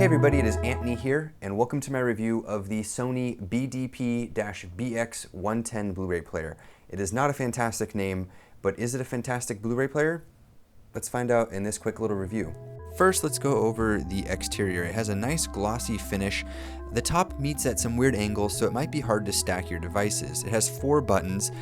Hey everybody, it is Antnie here, and welcome to my review of the Sony BDP-BX110 Blu-Ray player. It is not a fantastic name, but is it a fantastic Blu-ray player? Let's find out in this quick little review. First, let's go over the exterior. It has a nice glossy finish. The top meets at some weird angles, so it might be hard to stack your devices. It has 4 buttons: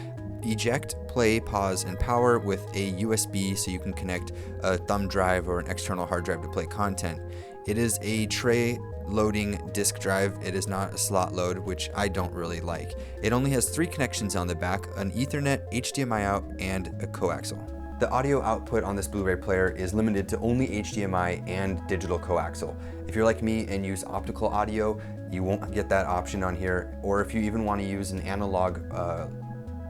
eject, play, pause, and power, with a USB so you can connect a thumb drive or an external hard drive to play content. It is a tray loading disk drive. It is not a slot load, which I don't really like. It only has 3 connections on the back: an Ethernet, HDMI out, and a coaxial. The audio output on this Blu-ray player is limited to only HDMI and digital coaxial. If you're like me and use optical audio, you won't get that option on here, or if you even want to use an analog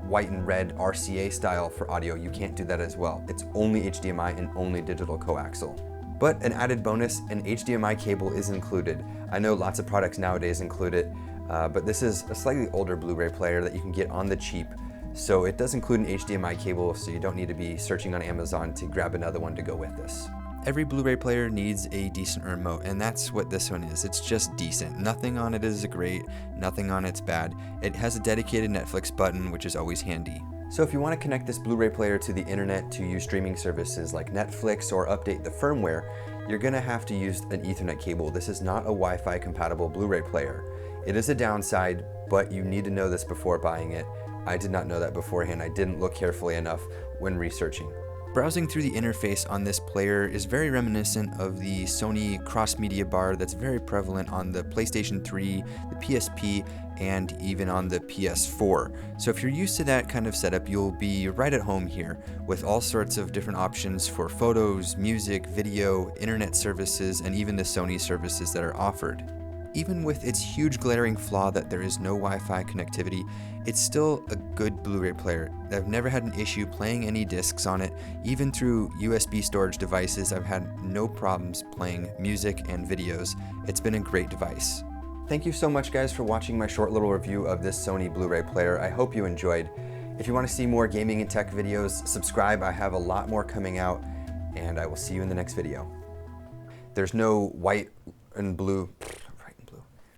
white and red RCA style for audio, you can't do that as well. It's only HDMI and only digital coaxial. But an added bonus, an HDMI cable is included. I know lots of products nowadays include it, but this is a slightly older Blu-ray player that you can get on the cheap. So it does include an HDMI cable, so you don't need to be searching on Amazon to grab another one to go with this. Every Blu-ray player needs a decent remote, and that's what this one is. It's just decent. Nothing on it is great, nothing on it's bad. It has a dedicated Netflix button, which is always handy. So if you want to connect this Blu-ray player to the internet to use streaming services like Netflix or update the firmware, you're going to have to use an Ethernet cable. This is not a Wi-Fi compatible Blu-ray player. It is a downside, but you need to know this before buying it. I did not know that beforehand. I didn't look carefully enough when researching. Browsing through the interface on this player is very reminiscent of the Sony cross-media bar that's very prevalent on the PlayStation 3, the PSP, and even on the PS4. So if you're used to that kind of setup, you'll be right at home here, with all sorts of different options for photos, music, video, internet services, and even the Sony services that are offered. Even with its huge glaring flaw that there is no Wi-Fi connectivity, it's still a good Blu-ray player. I've never had an issue playing any discs on it. Even through USB storage devices, I've had no problems playing music and videos. It's been a great device. Thank you so much, guys, for watching my short little review of this Sony Blu-ray player. I hope you enjoyed. If you want to see more gaming and tech videos, subscribe. I have a lot more coming out, and I will see you in the next video. There's no white and blue.